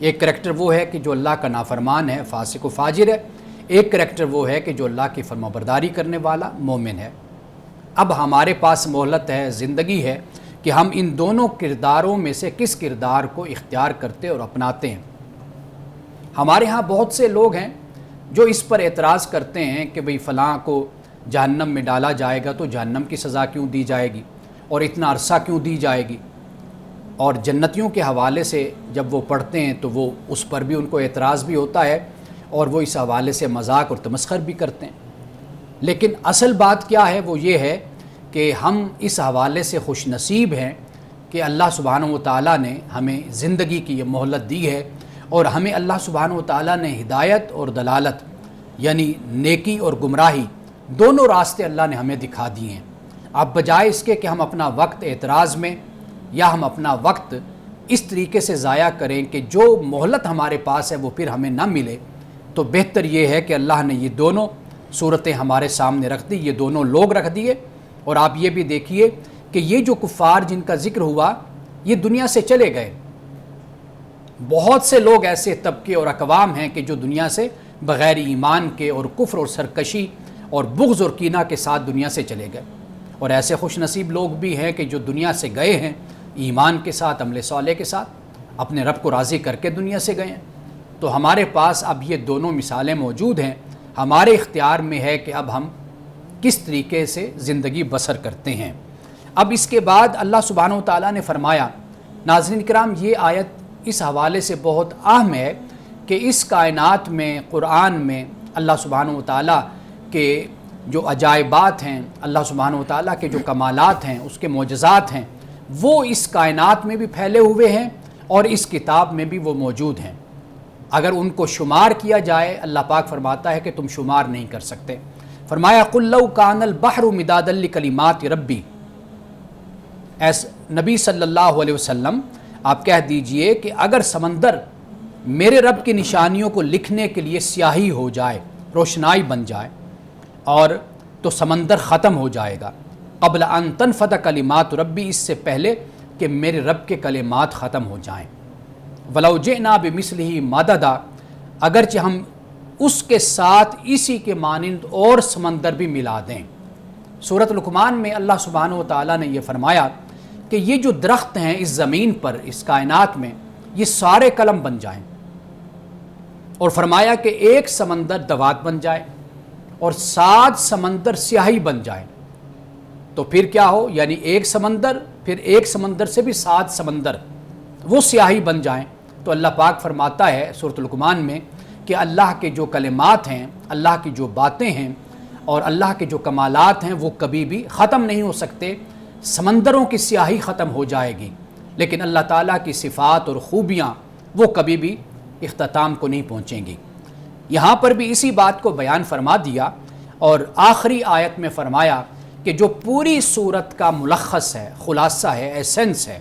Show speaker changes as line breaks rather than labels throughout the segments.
ایک کریکٹر وہ ہے کہ جو اللہ کا نافرمان ہے، فاسق و فاجر ہے، ایک کریکٹر وہ ہے کہ جو اللہ کی فرمانبرداری کرنے والا مومن ہے۔ اب ہمارے پاس مہلت ہے، زندگی ہے کہ ہم ان دونوں کرداروں میں سے کس کردار کو اختیار کرتے اور اپناتے ہیں۔ ہمارے ہاں بہت سے لوگ ہیں جو اس پر اعتراض کرتے ہیں کہ بھئی فلاں کو جہنم میں ڈالا جائے گا تو جہنم کی سزا کیوں دی جائے گی اور اتنا عرصہ کیوں دی جائے گی، اور جنتیوں کے حوالے سے جب وہ پڑھتے ہیں تو وہ اس پر بھی ان کو اعتراض بھی ہوتا ہے اور وہ اس حوالے سے مذاق اور تمسخر بھی کرتے ہیں۔ لیکن اصل بات کیا ہے، وہ یہ ہے کہ ہم اس حوالے سے خوش نصیب ہیں کہ اللہ سبحانہ و تعالیٰ نے ہمیں زندگی کی یہ مہلت دی ہے، اور ہمیں اللہ سبحانہ و تعالیٰ نے ہدایت اور دلالت یعنی نیکی اور گمراہی دونوں راستے اللہ نے ہمیں دکھا دیے ہیں۔ اب بجائے اس کے کہ ہم اپنا وقت اعتراض میں یا ہم اپنا وقت اس طریقے سے ضائع کریں کہ جو مہلت ہمارے پاس ہے وہ پھر ہمیں نہ ملے، تو بہتر یہ ہے کہ اللہ نے یہ دونوں صورتیں ہمارے سامنے رکھ دی، یہ دونوں لوگ رکھ دیے۔ اور آپ یہ بھی دیکھیے کہ یہ جو کفار جن کا ذکر ہوا یہ دنیا سے چلے گئے۔ بہت سے لوگ ایسے طبقے اور اقوام ہیں کہ جو دنیا سے بغیر ایمان کے اور کفر اور سرکشی اور بغض اور کینہ کے ساتھ دنیا سے چلے گئے، اور ایسے خوش نصیب لوگ بھی ہیں کہ جو دنیا سے گئے ہیں ایمان کے ساتھ، عمل صالح کے ساتھ، اپنے رب کو راضی کر کے دنیا سے گئے ہیں۔ تو ہمارے پاس اب یہ دونوں مثالیں موجود ہیں، ہمارے اختیار میں ہے کہ اب ہم کس طریقے سے زندگی بسر کرتے ہیں۔ اب اس کے بعد اللہ سبحانہ و تعالیٰ نے فرمایا، ناظرین کرام یہ آیت اس حوالے سے بہت اہم ہے کہ اس کائنات میں، قرآن میں اللہ سبحانہ و تعالیٰ کے جو عجائبات ہیں، اللہ سبحانہ و تعالیٰ کے جو کمالات ہیں، اس کے معجزات ہیں، وہ اس کائنات میں بھی پھیلے ہوئے ہیں اور اس کتاب میں بھی وہ موجود ہیں۔ اگر ان کو شمار کیا جائے، اللہ پاک فرماتا ہے کہ تم شمار نہیں کر سکتے۔ فرمایا قُلْ لَوْ كَانَ الْبَحْرُ مِدَادًا لِكَلِمَاتِ رَبِّي، نبی صلی اللہ علیہ وسلم آپ کہہ دیجئے کہ اگر سمندر میرے رب کی نشانیوں کو لکھنے کے لیے سیاہی ہو جائے، روشنائی بن جائے، اور تو سمندر ختم ہو جائے گا قبل ان تنفد کلمات ربی، اس سے پہلے کہ میرے رب کے کلمات ختم ہو جائیں۔ وَلَوْ جِئْنَا بِمِثْلِهِ مَدَدًا، اگرچہ ہم اس کے ساتھ اسی کے مانند اور سمندر بھی ملا دیں۔ سورۃ لقمان میں اللہ سبحانہ و تعالیٰ نے یہ فرمایا کہ یہ جو درخت ہیں اس زمین پر، اس کائنات میں، یہ سارے قلم بن جائیں، اور فرمایا کہ ایک سمندر دوات بن جائے اور 7 سمندر سیاہی بن جائیں، تو پھر کیا ہو، یعنی ایک سمندر، پھر ایک سمندر سے بھی 7 سمندر وہ سیاہی بن جائیں۔ تو اللہ پاک فرماتا ہے سورۃ لقمان میں کہ اللہ کے جو کلمات ہیں، اللہ کی جو باتیں ہیں اور اللہ کے جو کمالات ہیں وہ کبھی بھی ختم نہیں ہو سکتے۔ سمندروں کی سیاہی ختم ہو جائے گی، لیکن اللہ تعالیٰ کی صفات اور خوبیاں وہ کبھی بھی اختتام کو نہیں پہنچیں گی۔ یہاں پر بھی اسی بات کو بیان فرما دیا، اور آخری آیت میں فرمایا کہ جو پوری صورت کا ملخص ہے، خلاصہ ہے، ایسنس ہے،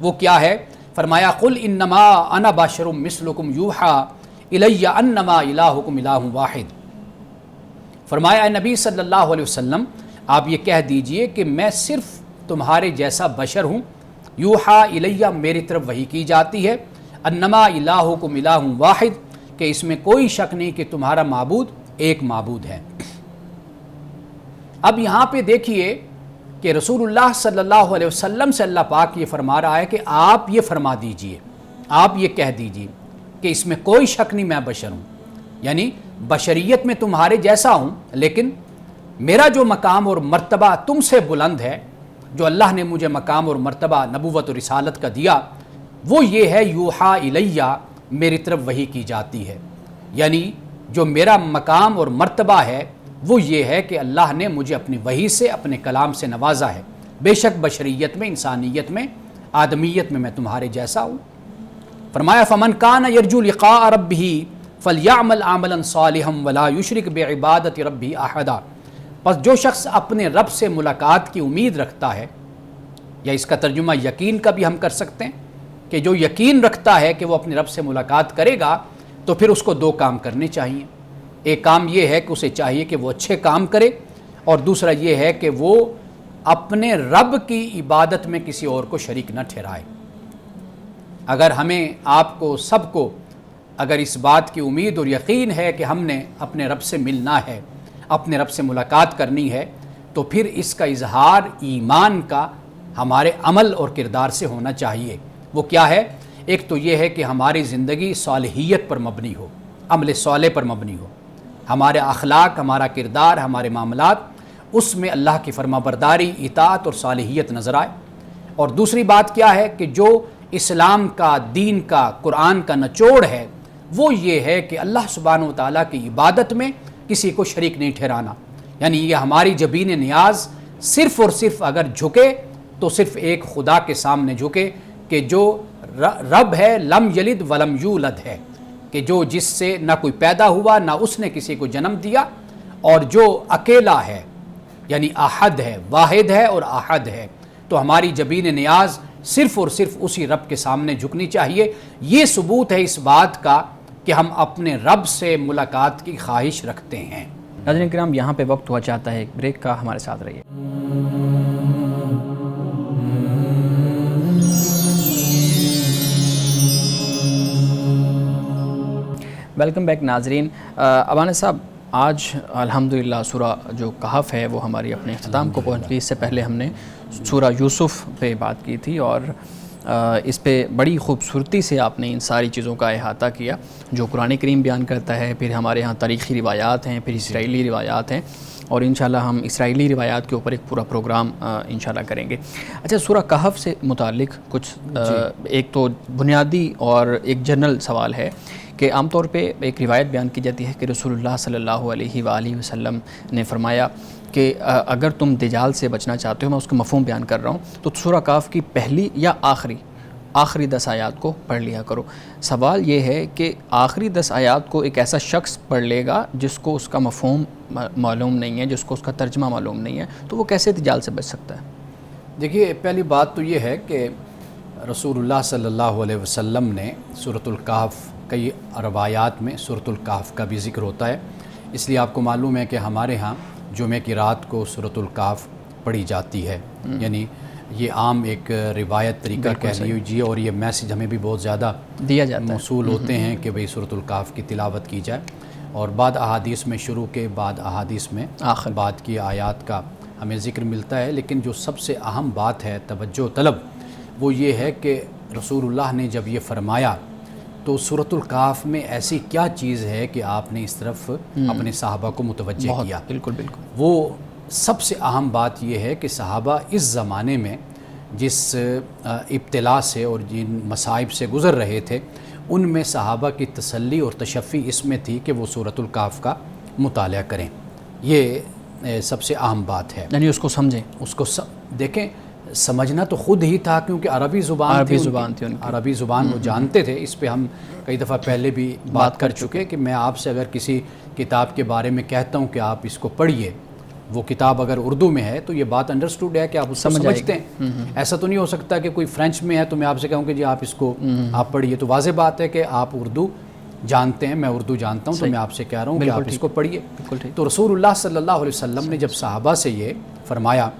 وہ کیا ہے؟ فرمایا قُلْ إِنَّمَا أَنَا بَشَرٌ مِثْلُكُمْ يُوحَىٰ إِلَيَّ أَنَّمَا إِلَٰهُكُمْ إِلَٰهٌ وَاحِدٌ۔ فرمایا اے نبی صلی اللہ علیہ وسلم آپ یہ کہہ دیجئے کہ میں صرف تمہارے جیسا بشر ہوں، یوحا الیہ میری طرف وحی کی جاتی ہے، انما الہکم الہ واحد کہ اس میں کوئی شک نہیں کہ تمہارا معبود ایک معبود ہے۔ اب یہاں پہ دیکھیے کہ رسول اللہ صلی اللہ علیہ وسلم سے اللہ پاک یہ فرما رہا ہے کہ آپ یہ فرما دیجئے، آپ یہ کہہ دیجئے کہ اس میں کوئی شک نہیں میں بشر ہوں، یعنی بشریت میں تمہارے جیسا ہوں، لیکن میرا جو مقام اور مرتبہ تم سے بلند ہے، جو اللہ نے مجھے مقام اور مرتبہ نبوت اور رسالت کا دیا، وہ یہ ہے یوحا الیہ میری طرف وحی کی جاتی ہے، یعنی جو میرا مقام اور مرتبہ ہے وہ یہ ہے کہ اللہ نے مجھے اپنی وحی سے، اپنے کلام سے نوازا ہے۔ بے شک بشریت میں، انسانیت میں، آدمیت میں میں تمہارے جیسا ہوں۔ فرمایا فمن کان یرجو لقاء ربہ فلیعمل عملا صالحا ولا یشرک بعبادۃ ربہ احدا، پس جو شخص اپنے رب سے ملاقات کی امید رکھتا ہے، یا اس کا ترجمہ یقین کا بھی ہم کر سکتے ہیں کہ جو یقین رکھتا ہے کہ وہ اپنے رب سے ملاقات کرے گا، تو پھر اس کو 2 کام کرنے چاہیے۔ ایک کام یہ ہے کہ اسے چاہیے کہ وہ اچھے کام کرے، اور دوسرا یہ ہے کہ وہ اپنے رب کی عبادت میں کسی اور کو شریک نہ ٹھہرائے۔ اگر ہمیں آپ کو سب کو اگر اس بات کی امید اور یقین ہے کہ ہم نے اپنے رب سے ملنا ہے، اپنے رب سے ملاقات کرنی ہے، تو پھر اس کا اظہار ایمان کا ہمارے عمل اور کردار سے ہونا چاہیے۔ وہ کیا ہے؟ ایک تو یہ ہے کہ ہماری زندگی صالحیت پر مبنی ہو، عمل صالح پر مبنی ہو، ہمارے اخلاق، ہمارا کردار، ہمارے معاملات، اس میں اللہ کی فرما برداری، اطاعت اور صالحیت نظر آئے۔ اور دوسری بات کیا ہے کہ جو اسلام کا، دین کا، قرآن کا نچوڑ ہے وہ یہ ہے کہ اللہ سبحانہ و تعالیٰ کی عبادت میں کسی کو شریک نہیں ٹھہرانا، یعنی یہ ہماری جبین نیاز صرف اور صرف اگر جھکے تو صرف ایک خدا کے سامنے جھکے کہ جو رب ہے، لم یلد ولم یولد ہے، کہ جو جس سے نہ کوئی پیدا ہوا نہ اس نے کسی کو جنم دیا، اور جو اکیلا ہے یعنی احد ہے، واحد ہے اور احد ہے، تو ہماری جبین نیاز صرف اور صرف اسی رب کے سامنے جھکنی چاہیے۔ یہ ثبوت ہے اس بات کا کہ ہم اپنے رب سے ملاقات کی خواہش رکھتے ہیں۔
ناظرین کرام، یہاں پہ وقت ہوا چاہتا ہے ایک بریک کا، ہمارے ساتھ رہیے۔ ویلکم بیک ناظرین۔ ابانا صاحب، آج الحمدللہ سورہ جو کہف ہے وہ ہماری اپنے اختتام کو پہنچ گئی۔ اس سے پہلے ہم نے سورہ یوسف پہ بات کی تھی اور اس پہ بڑی خوبصورتی سے آپ نے ان ساری چیزوں کا احاطہ کیا جو قرآن کریم بیان کرتا ہے، پھر ہمارے ہاں تاریخی روایات ہیں، پھر اسرائیلی روایات ہیں، اور انشاءاللہ ہم اسرائیلی روایات کے اوپر ایک پورا پروگرام انشاءاللہ کریں گے۔ اچھا، سورہ کہف سے متعلق کچھ ایک تو بنیادی اور ایک جنرل سوال ہے کہ عام طور پہ ایک روایت بیان کی جاتی ہے کہ رسول اللہ صلی اللہ علیہ وآلہ وسلم نے فرمایا کہ اگر تم دجال سے بچنا چاہتے ہو، میں اس کا مفہوم بیان کر رہا ہوں، تو سورہ کہف کی پہلی یا آخری 10 آیات کو پڑھ لیا کرو۔ سوال یہ ہے کہ آخری 10 آیات کو ایک ایسا شخص پڑھ لے گا جس کو اس کا مفہوم معلوم نہیں ہے، جس کو اس کا ترجمہ معلوم نہیں ہے، تو وہ کیسے دجال سے بچ سکتا ہے؟
دیکھیے، پہلی بات تو یہ ہے کہ رسول اللہ صلی اللہ علیہ وسلم نے سورۃ الکہف، کئی روایات میں سورۃ الکہف کا بھی ذکر ہوتا ہے، اس لیے آپ کو معلوم ہے کہ ہمارے ہاں جمعہ کی رات کو سورۃ الکہف پڑھی جاتی ہے، یعنی یہ عام ایک روایت طریقہ کہہ لیجیے، اور یہ میسیج ہمیں بھی بہت زیادہ
دیا جاتا ہے،
موصول ہوتے ہیں کہ بھئی سورۃ الکہف کی تلاوت کی جائے، اور بعد احادیث میں شروع کے بعد احادیث میں بعد کی آیات کا ہمیں ذکر ملتا ہے۔ لیکن جو سب سے اہم بات ہے توجہ طلب، وہ یہ ہے کہ رسول اللہ نے جب یہ فرمایا تو سورۃ الکہف میں ایسی کیا چیز ہے کہ آپ نے اس طرف اپنے صحابہ کو متوجہ کیا؟
بالکل بالکل۔
وہ سب سے اہم بات یہ ہے کہ صحابہ اس زمانے میں جس ابتلا سے اور جن مصائب سے گزر رہے تھے، ان میں صحابہ کی تسلی اور تشفی اس میں تھی کہ وہ سورۃ الکہف کا مطالعہ کریں۔ یہ سب سے اہم بات ہے،
یعنی اس کو سمجھیں،
اس کو دیکھیں، سمجھنا تو خود ہی تھا کیونکہ عربی زبان تھی ان کی، عربی زبان وہ جانتے تھے۔ اس پہ ہم کئی دفعہ پہلے بھی بات کر چکے کہ میں آپ سے اگر کسی کتاب کے بارے میں کہتا ہوں کہ آپ اس کو پڑھیے، وہ کتاب اگر اردو میں ہے تو یہ بات انڈرسٹوڈ ہے کہ آپ اس کو سمجھتے ہیں۔ ایسا تو نہیں ہو سکتا کہ کوئی فرینچ میں ہے تو میں آپ سے کہوں کہ جی آپ اس کو آپ پڑھیے، تو واضح بات ہے کہ آپ اردو جانتے ہیں، میں اردو جانتا ہوں، تو میں آپ سے کہہ رہا ہوں کہ آپ اس کو پڑھیے۔ تو رسول اللہ صلی اللہ علیہ وسلم نے جب صحابہ سے یہ فرمایا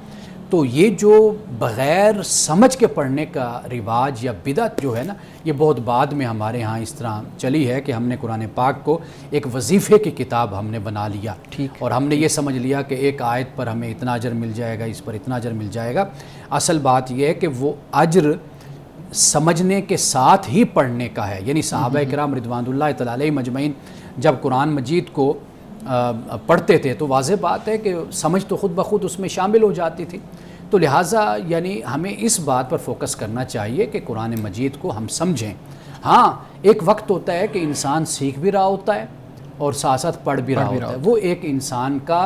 تو یہ جو بغیر سمجھ کے پڑھنے کا رواج یا بدعت جو ہے نا، یہ بہت بعد میں ہمارے ہاں اس طرح چلی ہے کہ ہم نے قرآن پاک کو ایک وظیفے کی کتاب ہم نے بنا لیا، اور ہم نے یہ سمجھ لیا کہ ایک آیت پر ہمیں اتنا اجر مل جائے گا، اس پر اتنا اجر مل جائے گا۔ اصل بات یہ ہے کہ وہ اجر سمجھنے کے ساتھ ہی پڑھنے کا ہے، یعنی صحابہ کرام رضوان اللہ تعالی علیہم اجمعین جب قرآن مجید کو پڑھتے تھے تو واضح بات ہے کہ سمجھ تو خود بخود اس میں شامل ہو جاتی تھی، تو لہٰذا یعنی ہمیں اس بات پر فوکس کرنا چاہیے کہ قرآن مجید کو ہم سمجھیں۔ ہاں، ایک وقت ہوتا ہے کہ انسان سیکھ بھی رہا ہوتا ہے اور ساتھ ساتھ پڑھ بھی رہا ہوتا ہے، وہ ایک انسان کا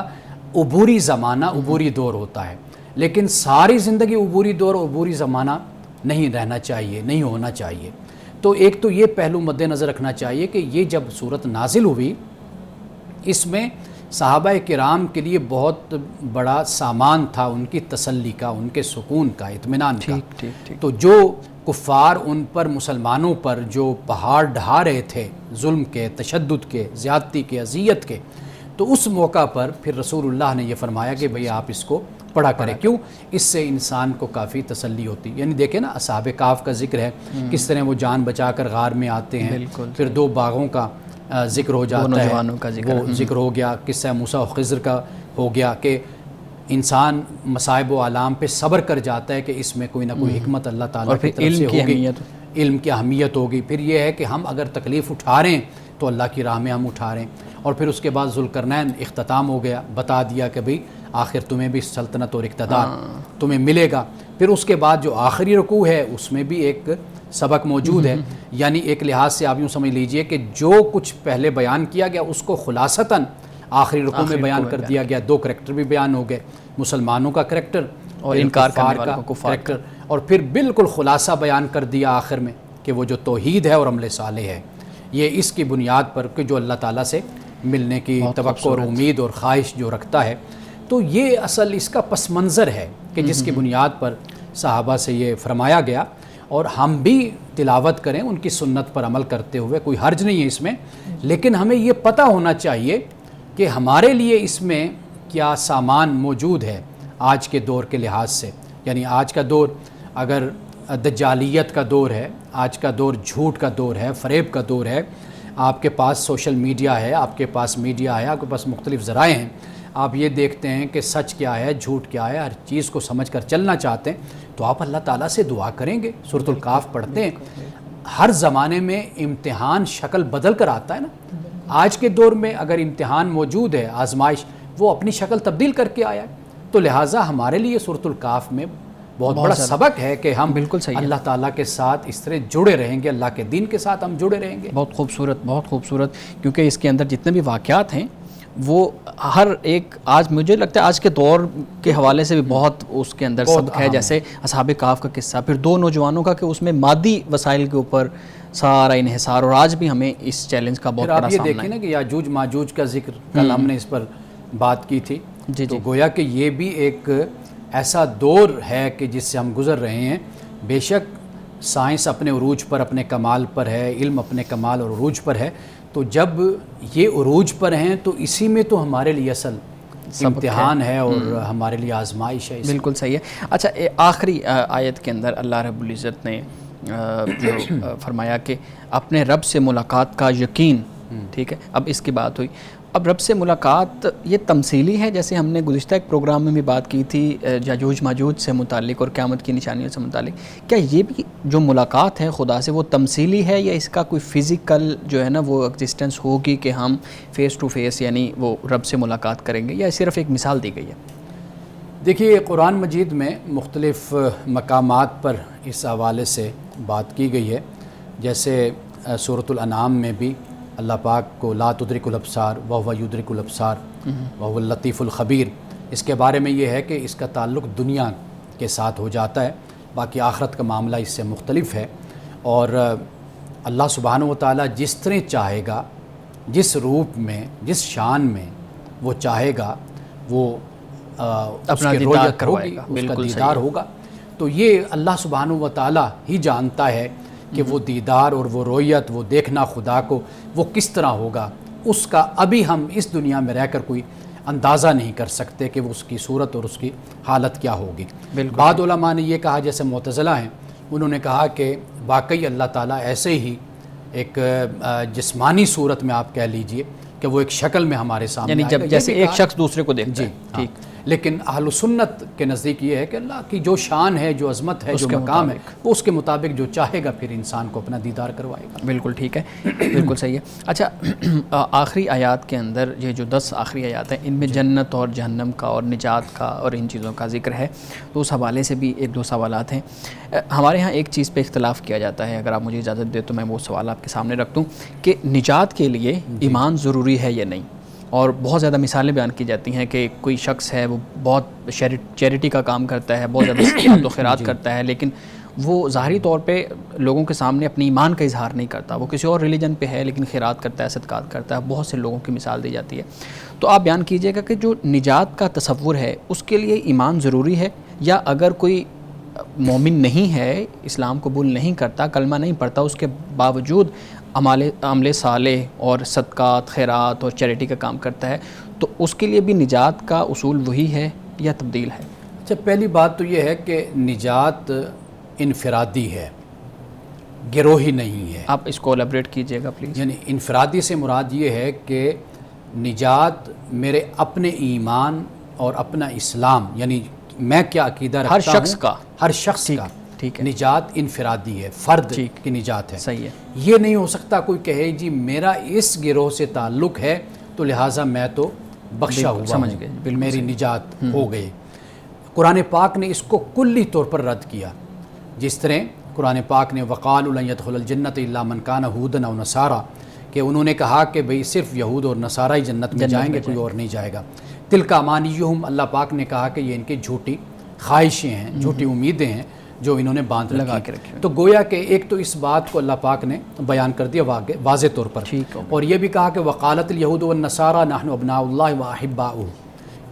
عبوری زمانہ، عبوری دور ہوتا ہے، لیکن ساری زندگی عبوری دور، عبوری زمانہ نہیں رہنا چاہیے، نہیں ہونا چاہیے۔ تو ایک تو یہ پہلو مد نظر رکھنا چاہیے کہ یہ جب صورت نازل ہوئی، اس میں صحابہ کرام کے لیے بہت بڑا سامان تھا ان کی تسلی کا، ان کے سکون کا، اطمینان کا۔ تو جو کفار ان پر، مسلمانوں پر جو پہاڑ ڈھا رہے تھے ظلم کے، تشدد کے، زیادتی کے، اذیت کے، تو اس موقع پر پھر رسول اللہ نے یہ فرمایا کہ بھئی آپ اس کو پڑھا کرے. کیوں؟ اس سے انسان کو کافی تسلی ہوتی. یعنی دیکھیں نا اصحاب کہف کا ذکر ہے کس طرح وہ جان بچا کر غار میں آتے ہیں. پھر 2 باغوں کا ذکر ہو جاتا ہے, وہ ذکر ہو گیا. قصہ موسیٰ و خضر کا ہو گیا کہ انسان مصائب و آلام پہ صبر کر جاتا ہے کہ اس میں کوئی نہ کوئی حکمت اللہ تعالیٰ کی طرف سے ہوگی, علم کی اہمیت ہوگی. پھر یہ ہے کہ ہم اگر تکلیف اٹھا رہے ہیں تو اللہ کی راہ میں ہم اٹھا رہے ہیں. اور پھر اس کے بعد ذوالقرنین اختتام ہو گیا, بتا دیا کہ بھئی آخر تمہیں بھی سلطنت اور اقتدار تمہیں ملے گا. پھر اس کے بعد جو آخری رکوع ہے اس میں بھی ایک سبق موجود ہے. یعنی ایک لحاظ سے آپ یوں سمجھ لیجئے کہ جو کچھ پہلے بیان کیا گیا اس کو خلاصتاً آخری رکوع میں بیان کر دیا گیا. 2 کریکٹر بھی بیان ہو گئے, مسلمانوں کا کریکٹر
اور انکار کرنے والوں کا
کریکٹر, اور پھر بالکل خلاصہ بیان کر دیا آخر میں کہ وہ جو توحید ہے اور عمل صالح ہے یہ اس کی بنیاد پر کہ جو اللہ تعالیٰ سے ملنے کی توقع اور امید اور خواہش جو رکھتا ہے. تو یہ اصل اس کا پس منظر ہے کہ جس کی بنیاد پر صحابہ سے یہ فرمایا گیا, اور ہم بھی تلاوت کریں ان کی سنت پر عمل کرتے ہوئے, کوئی حرج نہیں ہے اس میں. لیکن ہمیں یہ پتہ ہونا چاہیے کہ ہمارے لیے اس میں کیا سامان موجود ہے آج کے دور کے لحاظ سے. یعنی آج کا دور اگر دجالیت کا دور ہے, آج کا دور جھوٹ کا دور ہے, فریب کا دور ہے, آپ کے پاس سوشل میڈیا ہے, آپ کے پاس میڈیا ہے, آپ کے پاس مختلف ذرائع ہیں, آپ یہ دیکھتے ہیں کہ سچ کیا ہے جھوٹ کیا ہے, ہر چیز کو سمجھ کر چلنا چاہتے ہیں, تو آپ اللہ تعالیٰ سے دعا کریں گے, سورۃ الکہف پڑھتے ہیں. ہر زمانے میں امتحان شکل بدل کر آتا ہے نا. آج کے دور میں اگر امتحان موجود ہے, آزمائش, وہ اپنی شکل تبدیل کر کے آیا ہے. تو لہٰذا ہمارے لیے سورۃ الکہف میں بہت بڑا سبق ہے کہ ہم بالکل اللہ تعالیٰ کے ساتھ اس طرح جڑے رہیں گے, اللہ کے دین کے ساتھ ہم جڑے رہیں گے.
بہت خوبصورت, بہت خوبصورت, کیونکہ اس کے اندر جتنے بھی واقعات ہیں وہ ہر ایک, آج مجھے لگتا ہے آج کے دور کے حوالے سے بھی بہت اس کے اندر سبق ہے. جیسے اصحاب کہف کا قصہ, پھر 2 نوجوانوں کا کہ اس میں مادی وسائل کے اوپر سارا انحصار, اور آج بھی ہمیں اس چیلنج کا بہت بڑا سامنا ہے.
آپ یہ دیکھیں نا کہ یاجوج ماجوج کا ذکر کل ہم نے اس پر بات کی تھی, تو گویا کہ یہ بھی ایک ایسا دور ہے کہ جس سے ہم گزر رہے ہیں. بے شک سائنس اپنے عروج پر, اپنے کمال پر ہے, علم اپنے کمال اور عروج پر ہے, تو جب یہ عروج پر ہیں تو اسی میں تو ہمارے لیے اصل امتحان ہے اور ہمارے لیے آزمائش ہے.
بالکل صحیح ہے. اچھا, آخری آیت کے اندر اللہ رب العزت نے جو فرمایا کہ اپنے رب سے ملاقات کا یقین, ٹھیک ہے, اب اس کی بات ہوئی. اب رب سے ملاقات یہ تمثیلی ہے, جیسے ہم نے گزشتہ ایک پروگرام میں بھی بات کی تھی یاجوج ماجوج سے متعلق اور قیامت کی نشانیوں سے متعلق. کیا یہ بھی جو ملاقات ہے خدا سے وہ تمثیلی ہے, یا اس کا کوئی فزیکل جو ہے نا وہ ایگزسٹنس ہوگی کہ ہم فیس ٹو فیس یعنی وہ رب سے ملاقات کریں گے, یا صرف ایک مثال دی گئی ہے؟
دیکھیے, قرآن مجید میں مختلف مقامات پر اس حوالے سے بات کی گئی ہے. جیسے سورۃ الانعام میں بھی اللہ پاک کو لا تدرک الابصار وہو یدرک الابصار وہو اللطیف الخبیر, اس کے بارے میں یہ ہے کہ اس کا تعلق دنیا کے ساتھ ہو جاتا ہے, باقی آخرت کا معاملہ اس سے مختلف ہے. اور اللہ سبحانہ و تعالیٰ جس طرح چاہے گا, جس روپ میں, جس شان میں وہ چاہے گا, وہ اس کی رؤیت ہوگی, اس کا دیدار ہوگا. تو یہ اللہ سبحانہ و تعالیٰ ہی جانتا ہے کہ وہ دیدار اور وہ رؤیت, وہ دیکھنا خدا کو وہ کس طرح ہوگا. اس کا ابھی ہم اس دنیا میں رہ کر کوئی اندازہ نہیں کر سکتے کہ وہ اس کی صورت اور اس کی حالت کیا ہوگی. بعض علماء نے یہ کہا, جیسے معتزلہ ہیں, انہوں نے کہا کہ واقعی اللہ تعالیٰ ایسے ہی ایک جسمانی صورت میں آپ کہہ لیجئے کہ وہ ایک شکل میں ہمارے سامنے,
یعنی جب جیسے ایک شخص دوسرے کو دیکھتا ہے. ٹھیک.
لیکن اہل سنت کے نزدیک یہ ہے کہ اللہ کی جو شان ہے, جو عظمت ہے, جو مقام ہے, وہ اس کے مطابق جو چاہے گا پھر انسان کو اپنا دیدار کروائے گا.
بالکل ٹھیک ہے, بالکل صحیح ہے. اچھا, آخری آیات کے اندر یہ جو 10 آخری آیات ہیں ان میں جنت اور جہنم کا اور نجات کا اور ان چیزوں کا ذکر ہے, تو اس حوالے سے بھی 1-2 سوالات ہیں. ہمارے ہاں ایک چیز پہ اختلاف کیا جاتا ہے, اگر آپ مجھے اجازت دیں تو میں وہ سوال آپ کے سامنے رکھ دوں کہ نجات کے لیے ایمان ضروری ہے یا نہیں. اور بہت زیادہ مثالیں بیان کی جاتی ہیں کہ کوئی شخص ہے وہ بہت چیریٹی کا کام کرتا ہے, بہت زیادہ صدقات و خیرات کرتا ہے, لیکن وہ ظاہری طور پہ لوگوں کے سامنے اپنی ایمان کا اظہار نہیں کرتا. وہ کسی اور ریلیجن پہ ہے لیکن خیرات کرتا ہے, صدقات کرتا ہے. بہت سے لوگوں کی مثال دی جاتی ہے. تو آپ بیان کیجئے گا کہ جو نجات کا تصور ہے اس کے لیے ایمان ضروری ہے, یا اگر کوئی مومن نہیں ہے, اسلام قبول نہیں کرتا, کلمہ نہیں پڑھتا, اس کے باوجود عمل صالح اور صدقات, خیرات اور چیریٹی کا کام کرتا ہے, تو اس کے لیے بھی نجات کا اصول وہی ہے یا تبدیل ہے؟
اچھا، پہلی بات تو یہ ہے کہ نجات انفرادی ہے، گروہی نہیں ہے.
آپ اس کو الیبریٹ کیجئے گا پلیز.
یعنی انفرادی سے مراد یہ ہے کہ نجات میرے اپنے ایمان اور اپنا اسلام، یعنی میں کیا عقیدہ رکھتا ہوں، ہر شخص کا
ٹھیک ہے،
نجات انفرادی ہے، فرد کی نجات ہے.
صحیح ہے.
یہ نہیں ہو سکتا کوئی کہے جی میرا اس گروہ سے تعلق ہے تو لہٰذا میں تو بخشا ہوا
سمجھ
ہوں،
گئے،
میری نجات ہو گئی. قرآن پاک نے اس کو کلی طور پر رد کیا. جس طرح قرآن پاک نے وقالوا لن يدخل الجنۃ الا من کان هودا او نصارا، کہ انہوں نے کہا کہ بھئی صرف یہود اور نصارہ ہی جنت میں جائیں گے، کوئی اور نہیں جائے گا. تلک امانیہم، اللہ پاک نے کہا کہ یہ ان کی جھوٹی خواہشیں ہیں، جھوٹی امیدیں ہیں جو انہوں نے باندھ رکھی. تو گویا کہ ایک تو اس بات کو اللہ پاک نے بیان کر دیا واضح طور پر، اور یہ بھی کہا کہ وقالت الیہود والنصارى نحن ابناء اللہ واحباؤہ،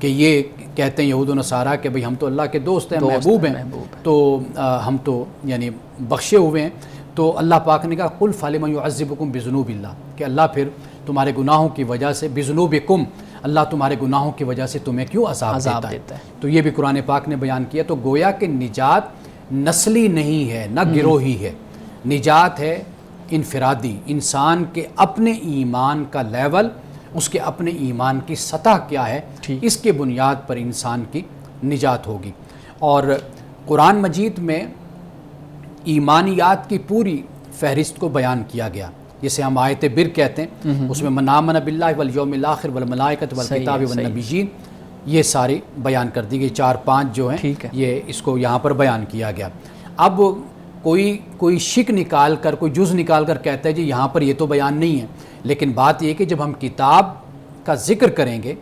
کہ یہ کہتے ہیں یہود و نصارہ کہ بھئی ہم تو اللہ کے دوست ہیں، محبوب ہیں، تو ہم تو یعنی بخشے ہوئے ہیں. تو اللہ پاک نے کہا قل فلم یعذبکم بذنوب اللہ، کہ اللہ پھر تمہارے گناہوں کی وجہ سے، بذنوبکم، اللہ تمہارے گناہوں کی وجہ سے تمہیں کیوں عذاب دیتا ہے. تو یہ بھی قرآن پاک نے بیان کیا. تو گویا کہ نجات نسلی نہیں ہے، نہ گروہی ہے، نجات ہے انفرادی. انسان کے اپنے ایمان کا لیول، اس کے اپنے ایمان کی سطح کیا ہے، اس کے بنیاد پر انسان کی نجات ہوگی. اور قرآن مجید میں ایمانیات کی پوری فہرست کو بیان کیا گیا، جسے ہم آیت بر کہتے ہیں. اس میں من آمن باللہ والیوم الاخر والملائکۃ والکتاب والنبیین، یہ ساری بیان کر دی گئی. 4-5 جو ہیں یہ اس کو یہاں پر بیان کیا گیا. اب کوئی شک نکال کر، کوئی جز نکال کر کہتا ہے جی یہاں پر یہ تو بیان نہیں ہے. لیکن بات یہ کہ جب ہم کتاب کا ذکر کریں گے،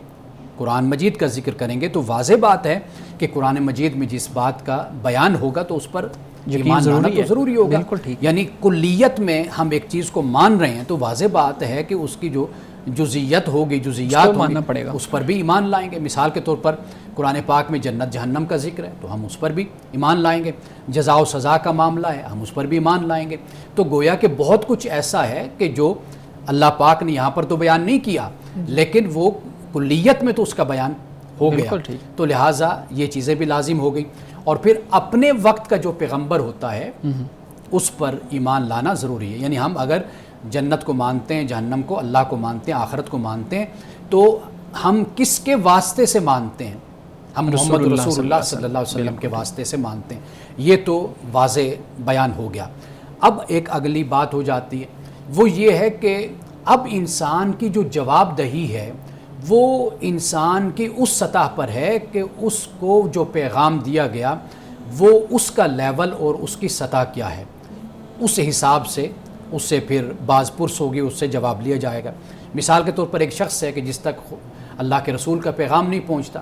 قرآن مجید کا ذکر کریں گے، تو واضح بات ہے کہ قرآن مجید میں جس بات کا بیان ہوگا تو اس پر ایمان لانا تو ضروری ہوگا. یعنی کلیت میں ہم ایک چیز کو مان رہے ہیں تو واضح بات ہے کہ اس کی جو جزیت ہوگی، جزیات ہوگی، اس پر بھی ایمان لائیں گے. مثال کے طور پر قرآن پاک میں جنت جہنم کا ذکر ہے تو ہم اس پر بھی ایمان لائیں گے. جزا و سزا کا معاملہ ہے، ہم اس پر بھی ایمان لائیں گے. تو گویا کہ بہت کچھ ایسا ہے کہ جو اللہ پاک نے یہاں پر تو بیان نہیں کیا، لیکن وہ کلیت میں تو اس کا بیان ہو گیا. تو لہٰذا یہ چیزیں بھی لازم ہو گئی. اور پھر اپنے وقت کا جو پیغمبر ہوتا ہے اس پر ایمان لانا ضروری ہے. یعنی ہم اگر جنت کو مانتے ہیں، جہنم کو، اللہ کو مانتے ہیں، آخرت کو مانتے ہیں، تو ہم کس کے واسطے سے مانتے ہیں؟ ہم محمد رسول اللہ صلی اللہ علیہ وسلم کے واسطے سے مانتے ہیں. یہ تو واضح بیان ہو گیا. اب ایک اگلی بات ہو جاتی ہے، وہ یہ ہے کہ اب انسان کی جو جواب دہی ہے وہ انسان کی اس سطح پر ہے کہ اس کو جو پیغام دیا گیا وہ اس کا لیول اور اس کی سطح کیا ہے، اس حساب سے اس سے پھر باز پرس ہوگی، اس سے جواب لیا جائے گا. مثال کے طور پر ایک شخص ہے کہ جس تک اللہ کے رسول کا پیغام نہیں پہنچتا،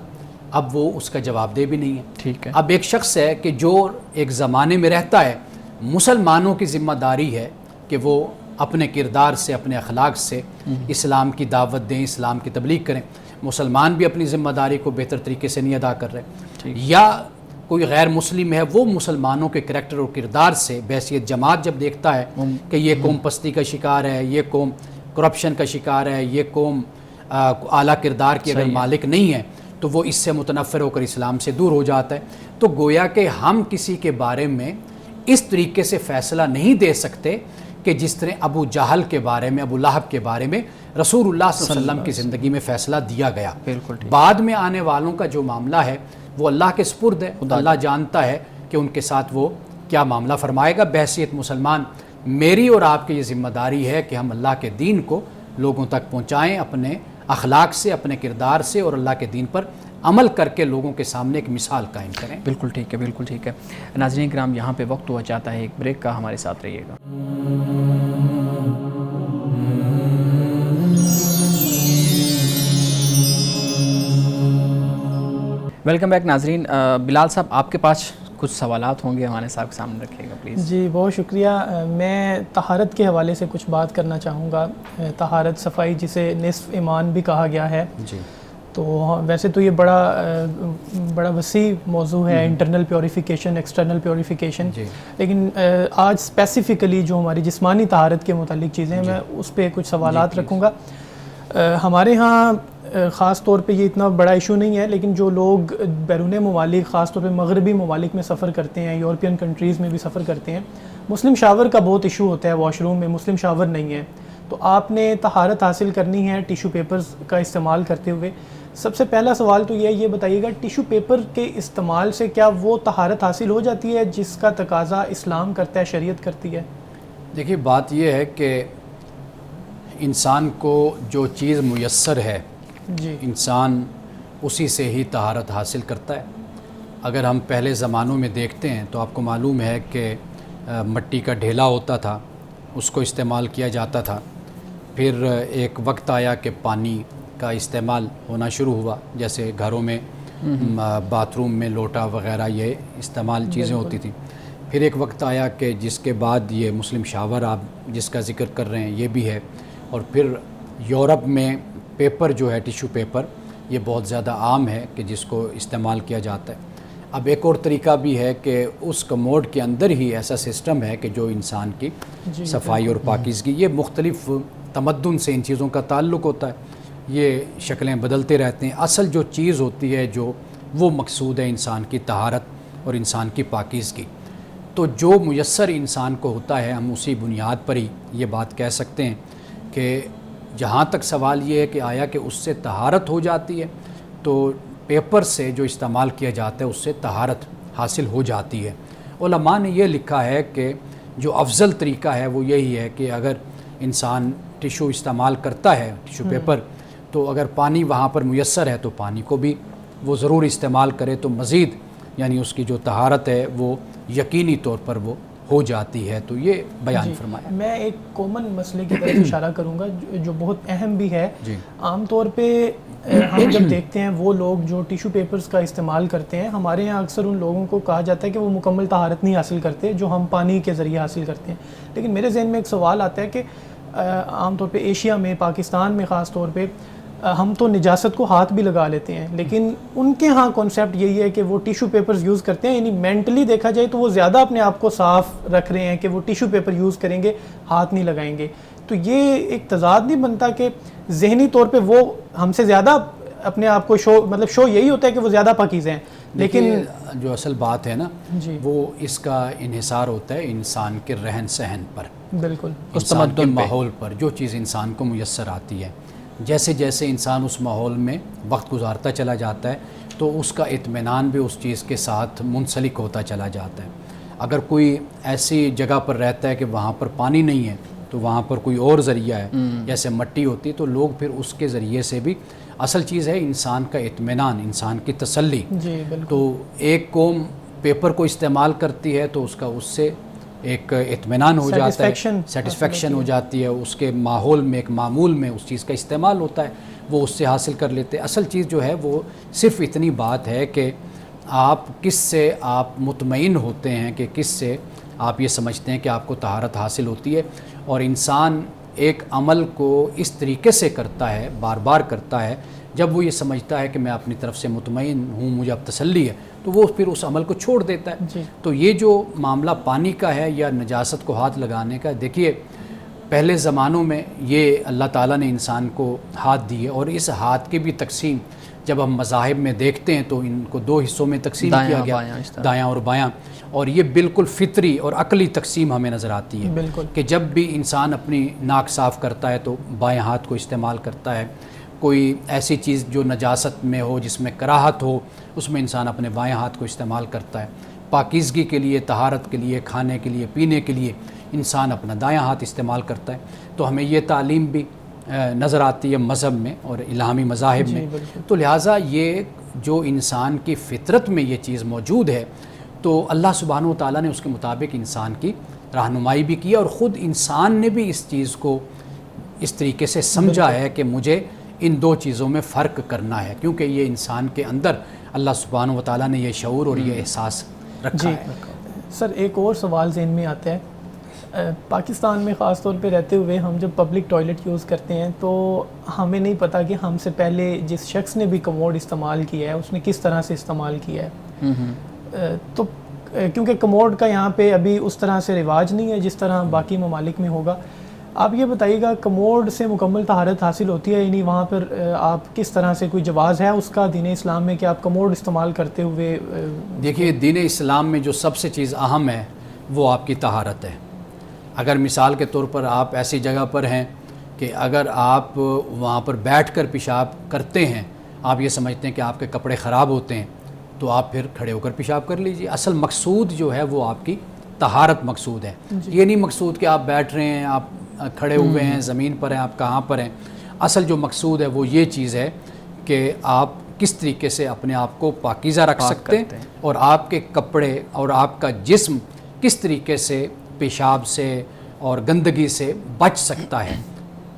اب وہ اس کا جواب دہ بھی نہیں ہے. ٹھیک ہے. اب ایک شخص ہے کہ جو ایک زمانے میں رہتا ہے، مسلمانوں کی ذمہ داری ہے کہ وہ اپنے کردار سے، اپنے اخلاق سے اسلام کی دعوت دیں، اسلام کی تبلیغ کریں. مسلمان بھی اپنی ذمہ داری کو بہتر طریقے سے نہیں ادا کر رہے. یا کوئی غیر مسلم ہے، وہ مسلمانوں کے کریکٹر اور کردار سے بحیثیت جماعت جب دیکھتا ہے کہ یہ قوم پستی کا شکار ہے، یہ قوم کرپشن کا شکار ہے، یہ قوم اعلیٰ کردار کی اگر مالک نہیں ہے، تو وہ اس سے متنفر ہو کر اسلام سے دور ہو جاتا ہے. تو گویا کہ ہم کسی کے بارے میں اس طریقے سے فیصلہ نہیں دے سکتے کہ جس طرح ابو جہل کے بارے میں، ابو لہب کے بارے میں رسول اللہ صلی اللہ علیہ وسلم کی زندگی میں فیصلہ دیا گیا. بعد میں آنے والوں کا جو معاملہ ہے وہ اللہ کے سپرد ہے. اللہ جانتا ہے کہ ان کے ساتھ وہ کیا معاملہ فرمائے گا. بحیثیت مسلمان میری اور آپ کی یہ ذمہ داری ہے کہ ہم اللہ کے دین کو لوگوں تک پہنچائیں، اپنے اخلاق سے، اپنے کردار سے، اور اللہ کے دین پر عمل کر کے لوگوں کے سامنے ایک مثال قائم کریں. بالکل ٹھیک ہے، بالکل ٹھیک ہے. ناظرین کرام، یہاں پہ وقت ہوا چاہتا ہے ایک بریک کا، ہمارے ساتھ رہیے گا. ویلکم بیک ناظرین. بلال صاحب، آپ کے پاس کچھ سوالات ہوں گے، ہمارے صاحب کے سامنے رکھیے گا پلیز.
جی بہت شکریہ. میں طہارت کے حوالے سے کچھ بات کرنا چاہوں گا. طہارت، صفائی، جسے نصف ایمان بھی کہا گیا ہے. جی. تو ویسے تو یہ بڑا وسیع موضوع ہے، انٹرنل پیوریفیکیشن، ایکسٹرنل پیوریفیکیشن. لیکن آج اسپیسیفکلی جو ہماری جسمانی طہارت کے متعلق چیزیں ہیں، میں اس پہ کچھ سوالات رکھوں گا. ہمارے ہاں خاص طور پہ یہ اتنا بڑا ایشو نہیں ہے، لیکن جو لوگ بیرون ممالک خاص طور پہ مغربی ممالک میں سفر کرتے ہیں، یورپین کنٹریز میں بھی سفر کرتے ہیں، مسلم شاور کا بہت ایشو ہوتا ہے، واش روم میں مسلم شاور نہیں ہے. تو آپ نے طہارت حاصل کرنی ہے ٹیشو پیپرز کا استعمال کرتے ہوئے. سب سے پہلا سوال تو یہ بتائیے گا، ٹیشو پیپر کے استعمال سے کیا وہ طہارت حاصل ہو جاتی ہے جس کا تقاضا اسلام کرتا ہے، شریعت کرتی ہے؟
دیکھیے بات یہ ہے کہ انسان کو جو چیز میسر ہے
جی
انسان اسی سے ہی طہارت حاصل کرتا ہے. اگر ہم پہلے زمانوں میں دیکھتے ہیں تو آپ کو معلوم ہے کہ مٹی کا ڈھیلا ہوتا تھا، اس کو استعمال کیا جاتا تھا. پھر ایک وقت آیا کہ پانی کا استعمال ہونا شروع ہوا، جیسے گھروں میں باتھ روم میں لوٹا وغیرہ یہ استعمال چیزیں ہوتی تھیں. پھر ایک وقت آیا کہ جس کے بعد یہ مسلم شاور آپ جس کا ذکر کر رہے ہیں یہ بھی ہے. اور پھر یورپ میں پیپر جو ہے ٹیشو پیپر یہ بہت زیادہ عام ہے کہ جس کو استعمال کیا جاتا ہے. اب ایک اور طریقہ بھی ہے کہ اس کموڈ کے اندر ہی ایسا سسٹم ہے کہ جو انسان کی صفائی اور پاکیزگی، یہ مختلف تمدن سے ان چیزوں کا تعلق ہوتا ہے، یہ شکلیں بدلتے رہتے ہیں. اصل جو چیز ہوتی ہے جو وہ مقصود ہے انسان کی طہارت اور انسان کی پاکیزگی. تو جو میسر انسان کو ہوتا ہے ہم اسی بنیاد پر ہی یہ بات کہہ سکتے ہیں کہ جہاں تک سوال یہ ہے کہ آیا کہ اس سے طہارت ہو جاتی ہے، تو پیپر سے جو استعمال کیا جاتا ہے اس سے طہارت حاصل ہو جاتی ہے. علماء نے یہ لکھا ہے کہ جو افضل طریقہ ہے وہ یہی ہے کہ اگر انسان ٹیشو استعمال کرتا ہے ٹیشو پیپر، تو اگر پانی وہاں پر میسر ہے تو پانی کو بھی وہ ضرور استعمال کرے، تو مزید یعنی اس کی جو طہارت ہے وہ یقینی طور پر وہ ہو جاتی ہے. تو یہ بیان فرمایا.
میں ایک کامن مسئلے کی طرف اشارہ کروں گا جو بہت اہم بھی ہے. عام طور پہ ہم جب دیکھتے ہیں وہ لوگ جو ٹیشو پیپرز کا استعمال کرتے ہیں، ہمارے یہاں اکثر ان لوگوں کو کہا جاتا ہے کہ وہ مکمل طہارت نہیں حاصل کرتے جو ہم پانی کے ذریعے حاصل کرتے ہیں. لیکن میرے ذہن میں ایک سوال آتا ہے کہ عام طور پہ ایشیا میں، پاکستان میں خاص طور پہ ہم تو نجاست کو ہاتھ بھی لگا لیتے ہیں، لیکن ان کے ہاں کانسیپٹ یہی ہے کہ وہ ٹیشو پیپرز یوز کرتے ہیں. یعنی مینٹلی دیکھا جائے تو وہ زیادہ اپنے آپ کو صاف رکھ رہے ہیں کہ وہ ٹیشو پیپر یوز کریں گے، ہاتھ نہیں لگائیں گے. تو یہ ایک تضاد نہیں بنتا کہ ذہنی طور پہ وہ ہم سے زیادہ اپنے آپ کو شو یہی ہوتا ہے کہ وہ زیادہ پاکیزہ ہیں، لیکن
جو اصل بات ہے نا وہ اس کا انحصار ہوتا ہے انسان کے رہن سہن پر،
بالکل
اس تمدن ماحول پر. جو چیز انسان کو میسر آتی ہے، جیسے جیسے انسان اس ماحول میں وقت گزارتا چلا جاتا ہے تو اس کا اطمینان بھی اس چیز کے ساتھ منسلک ہوتا چلا جاتا ہے. اگر کوئی ایسی جگہ پر رہتا ہے کہ وہاں پر پانی نہیں ہے تو وہاں پر کوئی اور ذریعہ ہے جیسے مٹی ہوتی ہے، تو لوگ پھر اس کے ذریعے سے بھی، اصل چیز ہے انسان کا اطمینان، انسان کی تسلی. تو ایک قوم پیپر کو استعمال کرتی ہے تو اس کا اس سے ایک اطمینان ہو جاتا ہے، سیٹسفیکشن ہو جاتی ہے، اس کے ماحول میں ایک معمول میں اس چیز کا استعمال ہوتا ہے، وہ اس سے حاصل کر لیتے ہیں. اصل چیز جو ہے وہ صرف اتنی بات ہے کہ آپ کس سے آپ مطمئن ہوتے ہیں، کہ کس سے آپ یہ سمجھتے ہیں کہ آپ کو طہارت حاصل ہوتی ہے. اور انسان ایک عمل کو اس طریقے سے کرتا ہے، بار بار کرتا ہے، جب وہ یہ سمجھتا ہے کہ میں اپنی طرف سے مطمئن ہوں، مجھے اب تسلی ہے، تو وہ پھر اس عمل کو چھوڑ دیتا ہے. تو یہ جو معاملہ پانی کا ہے یا نجاست کو ہاتھ لگانے کا، دیکھیے پہلے زمانوں میں یہ اللہ تعالیٰ نے انسان کو ہاتھ دیے، اور اس ہاتھ کی بھی تقسیم جب ہم مذاہب میں دیکھتے ہیں تو ان کو دو حصوں میں تقسیم کیا گیا، دایاں اور بایاں. اور یہ بالکل فطری اور عقلی تقسیم ہمیں نظر آتی ہے کہ جب بھی انسان اپنی ناک صاف کرتا ہے تو بائیں ہاتھ کو استعمال کرتا ہے. کوئی ایسی چیز جو نجاست میں ہو، جس میں کراہت ہو، اس میں انسان اپنے بائیں ہاتھ کو استعمال کرتا ہے. پاکیزگی کے لیے، طہارت کے لیے، کھانے کے لیے، پینے کے لیے انسان اپنا دایاں ہاتھ استعمال کرتا ہے. تو ہمیں یہ تعلیم بھی نظر آتی ہے مذہب میں اور الہامی مذاہب میں. تو لہٰذا یہ جو انسان کی فطرت میں یہ چیز موجود ہے، تو اللہ سبحانہ و تعالیٰ نے اس کے مطابق انسان کی رہنمائی بھی کی، اور خود انسان نے بھی اس چیز کو اس طریقے سے سمجھا ہے کہ مجھے ان دو چیزوں میں فرق کرنا ہے، کیونکہ یہ انسان کے اندر اللہ سبحانہ و تعالیٰ نے یہ شعور اور یہ احساس رکھا ہے.
سر ایک اور سوال ذہن میں آتا ہے، پاکستان میں خاص طور پہ رہتے ہوئے ہم جب پبلک ٹوائلٹ یوز کرتے ہیں تو ہمیں نہیں پتہ کہ ہم سے پہلے جس شخص نے بھی کموڈ استعمال کیا ہے اس نے کس طرح سے استعمال کیا ہے. تو کیونکہ کموڈ کا یہاں پہ ابھی اس طرح سے رواج نہیں ہے جس طرح باقی ممالک میں ہوگا، آپ یہ بتائیے گا کموڈ سے مکمل طہارت حاصل ہوتی ہے، یعنی وہاں پر آپ کس طرح سے کوئی جواز ہے اس کا دین اسلام میں کہ آپ کموڈ استعمال کرتے ہوئے؟
دیکھیے دین اسلام میں جو سب سے چیز اہم ہے وہ آپ کی طہارت ہے۔ اگر مثال کے طور پر آپ ایسی جگہ پر ہیں کہ اگر آپ وہاں پر بیٹھ کر پیشاب کرتے ہیں، آپ یہ سمجھتے ہیں کہ آپ کے کپڑے خراب ہوتے ہیں، تو آپ پھر کھڑے ہو کر پیشاب کر لیجیے۔ اصل مقصود جو ہے وہ آپ کی طہارت مقصود ہے، یہ نہیں مقصود کہ آپ بیٹھ رہے ہیں، آپ کھڑے ہوئے ہیں، زمین پر ہیں، آپ کہاں پر ہیں۔ اصل جو مقصود ہے وہ یہ چیز ہے کہ آپ کس طریقے سے اپنے آپ کو پاکیزہ رکھ سکتے ہیں اور آپ کے کپڑے اور آپ کا جسم کس طریقے سے پیشاب سے اور گندگی سے بچ سکتا ہے۔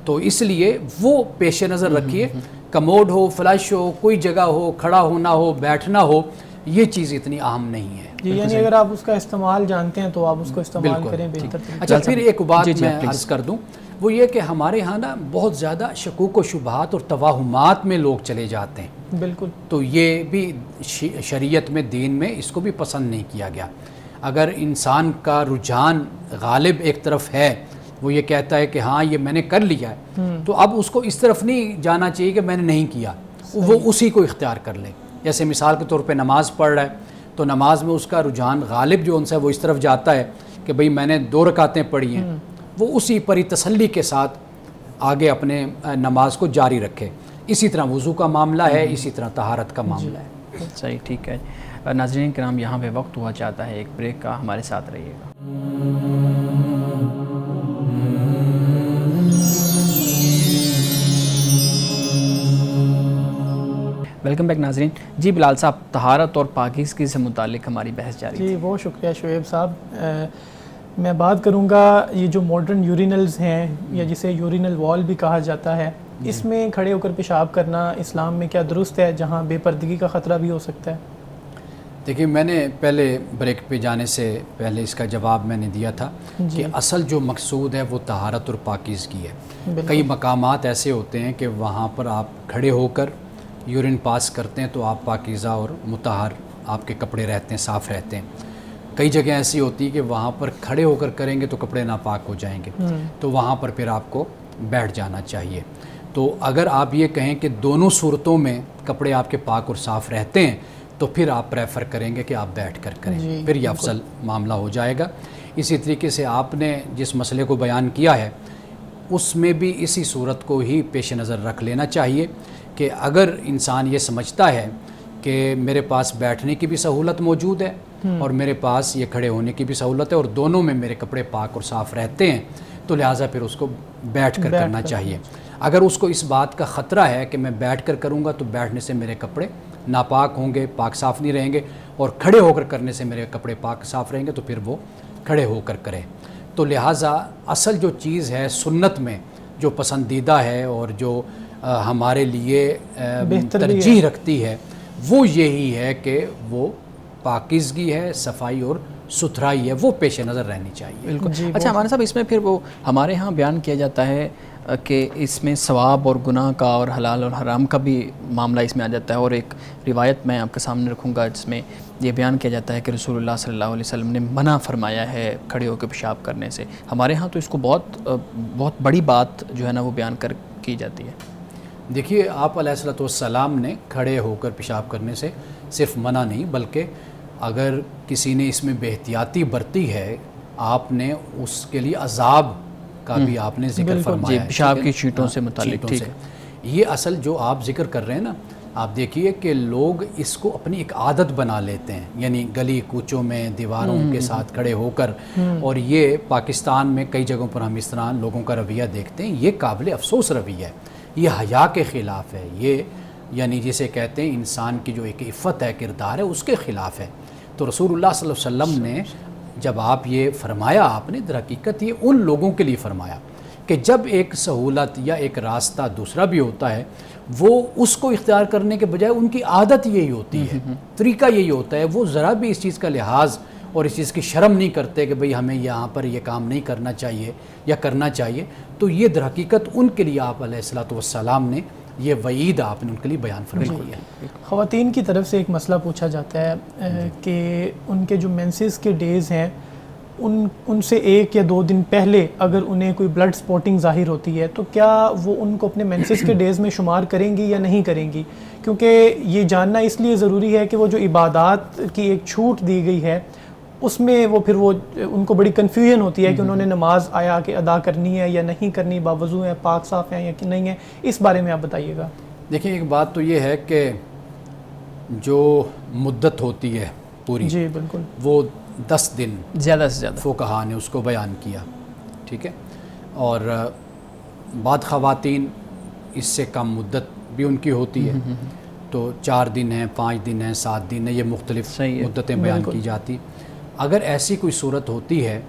تو اس لیے وہ پیش نظر رکھیے، کموڈ ہو، فلش ہو، کوئی جگہ ہو، کھڑا ہونا ہو، بیٹھنا ہو، یہ چیز اتنی اہم نہیں ہے۔
یعنی اگر آپ اس کا استعمال جانتے ہیں تو آپ اس کو استعمال کریں بہتر۔
اچھا پھر ایک بات میں عرض کر دوں، وہ یہ کہ ہمارے ہاں نا بہت زیادہ شکوک و شبہات اور توہمات میں لوگ چلے جاتے ہیں،
بالکل،
تو یہ بھی شریعت میں، دین میں اس کو بھی پسند نہیں کیا گیا۔ اگر انسان کا رجحان غالب ایک طرف ہے، وہ یہ کہتا ہے کہ ہاں یہ میں نے کر لیا ہے، تو اب اس کو اس طرف نہیں جانا چاہیے کہ میں نے نہیں کیا، وہ اسی کو اختیار کر لے۔ جیسے مثال کے طور پہ نماز پڑھ رہا ہے تو نماز میں اس کا رجحان غالب جو ان سے وہ اس طرف جاتا ہے کہ بھئی میں نے 2 رکعتیں پڑھی ہیں، وہ اسی پر تسلی کے ساتھ آگے اپنے نماز کو جاری رکھے۔ اسی طرح وضو کا معاملہ ہے، اسی طرح طہارت کا معاملہ ہے۔
صحیح، ٹھیک ہے۔ ناظرین کرام، یہاں پہ وقت ہوا چاہتا ہے ایک بریک کا، ہمارے ساتھ رہیے گا۔ ویلکم بیک ناظرین۔ جی بلال صاحب، طہارت اور پاکیزگی سے متعلق ہماری بحث جاری ہے۔
جی بہت شکریہ شعیب صاحب۔ میں بات کروں گا یہ جو ماڈرن یورینلز ہیں یا جسے یورینل وال بھی کہا جاتا ہے، اس میں کھڑے ہو کر پیشاب کرنا اسلام میں کیا درست ہے، جہاں بے پردگی کا خطرہ بھی ہو سکتا ہے؟
دیکھیے میں نے پہلے بریک پہ جانے سے پہلے اس کا جواب میں نے دیا تھا کہ اصل جو مقصود ہے وہ طہارت اور پاکیزگی ہے۔ کئی مقامات ایسے ہوتے ہیں کہ وہاں پر آپ کھڑے ہو کر یورین پاس کرتے ہیں تو آپ پاکیزہ اور مطہر آپ کے کپڑے رہتے ہیں، صاف رہتے ہیں۔ کئی جگہ ایسی ہوتی ہے کہ وہاں پر کھڑے ہو کر کریں گے تو کپڑے ناپاک ہو جائیں گے، تو وہاں پر پھر آپ کو بیٹھ جانا چاہیے۔ تو اگر آپ یہ کہیں کہ دونوں صورتوں میں کپڑے آپ کے پاک اور صاف رہتے ہیں تو پھر آپ پریفر کریں گے کہ آپ بیٹھ کر کریں، پھر یہ افضل معاملہ ہو جائے گا۔ اسی طریقے سے آپ نے جس مسئلے کو بیان کیا ہے اس میں بھی اسی صورت کو ہی پیش نظر رکھ لینا چاہیے کہ اگر انسان یہ سمجھتا ہے کہ میرے پاس بیٹھنے کی بھی سہولت موجود ہے اور میرے پاس یہ کھڑے ہونے کی بھی سہولت ہے اور دونوں میں میرے کپڑے پاک اور صاف رہتے ہیں، تو لہٰذا پھر اس کو بیٹھ کر کرنا چاہیے۔ اگر اس کو اس بات کا خطرہ ہے کہ میں بیٹھ کر کروں گا تو بیٹھنے سے میرے کپڑے ناپاک ہوں گے، پاک صاف نہیں رہیں گے، اور کھڑے ہو کر کرنے سے میرے کپڑے پاک صاف رہیں گے، تو پھر وہ کھڑے ہو کر کریں۔ تو لہٰذا اصل جو چیز ہے سنت میں جو پسندیدہ ہے اور جو ہمارے لیے ترجیح رکھتی ہے وہ یہی ہے کہ وہ پاکیزگی ہے، صفائی اور ستھرائی ہے، وہ پیش نظر رہنی چاہیے۔
بالکل۔ اچھا ہمارے صاحب، اس میں پھر وہ ہمارے ہاں بیان کیا جاتا ہے کہ اس میں ثواب اور گناہ کا اور حلال اور حرام کا بھی معاملہ اس میں آ جاتا ہے، اور ایک روایت میں آپ کے سامنے رکھوں گا جس میں یہ بیان کیا جاتا ہے کہ رسول اللہ صلی اللہ علیہ وسلم نے منع فرمایا ہے کھڑے ہو کے پیشاب کرنے سے۔ ہمارے ہاں تو اس کو بہت بڑی بات جو ہے نا وہ بیان کی جاتی ہے۔
دیکھیے آپ علیہ الصلوۃ والسلام نے کھڑے ہو کر پیشاب کرنے سے صرف منع نہیں، بلکہ اگر کسی نے اس میں بے احتیاطی برتی ہے آپ نے اس کے لیے عذاب کا بھی آپ نے ذکر فرمایا ہے،
پیشاب کی چیٹوں سے متعلق۔ ٹھیک ہے،
یہ اصل جو آپ ذکر کر رہے ہیں نا، آپ دیکھیے کہ لوگ اس کو اپنی ایک عادت بنا لیتے ہیں، یعنی گلی کوچوں میں دیواروں کے ساتھ کھڑے ہو کر، اور یہ پاکستان میں کئی جگہوں پر ہم اس طرح لوگوں کا رویہ دیکھتے ہیں، یہ قابل افسوس رویہ ہے، یہ حیا کے خلاف ہے، یہ یعنی جسے کہتے ہیں انسان کی جو ایک عفت ہے، کردار ہے، اس کے خلاف ہے۔ تو رسول اللہ صلی اللہ علیہ وسلم نے جب آپ یہ فرمایا، آپ نے در حقیقت یہ ان لوگوں کے لیے فرمایا کہ جب ایک سہولت یا ایک راستہ دوسرا بھی ہوتا ہے وہ اس کو اختیار کرنے کے بجائے ان کی عادت یہی ہوتی ہے، طریقہ یہی ہوتا ہے، وہ ذرا بھی اس چیز کا لحاظ اور اس چیز کی شرم نہیں کرتے کہ بھئی ہمیں یہاں پر یہ کام نہیں کرنا چاہیے یا کرنا چاہیے۔ تو یہ در حقیقت ان کے لیے آپ علیہ الصلوۃ والسلام نے یہ وعید آپ نے ان کے لیے بیان فرمائی ہے۔
خواتین کی طرف سے ایک مسئلہ پوچھا جاتا ہے کہ ان کے جو مینسز کے ڈیز ہیں ان سے 1 یا 2 دن پہلے اگر انہیں کوئی بلڈ سپوٹنگ ظاہر ہوتی ہے تو کیا وہ ان کو اپنے مینسز کے ڈیز میں شمار کریں گی یا نہیں کریں گی؟ کیونکہ یہ جاننا اس لیے ضروری ہے کہ وہ جو عبادات کی ایک چھوٹ دی گئی ہے اس میں وہ پھر وہ ان کو بڑی کنفیوژن ہوتی ہے کہ انہوں نے نماز آیا کہ ادا کرنی ہے یا نہیں کرنی، باوضو ہیں، پاک صاف ہیں یا کہ نہیں ہے، اس بارے میں آپ بتائیے گا۔
دیکھیں ایک بات تو یہ ہے کہ جو مدت ہوتی ہے پوری،
جی بالکل،
وہ 10 دن
زیادہ سے زیادہ
فقہا نے اس کو بیان کیا، ٹھیک ہے، اور بعض خواتین اس سے کم مدت بھی ان کی ہوتی ہے، تو 4 دن ہیں، 5 دن ہیں، 7 دن ہیں، یہ مختلف مدتیں بیان کی جاتی۔ اگر ایسی کوئی صورت ہوتی ہے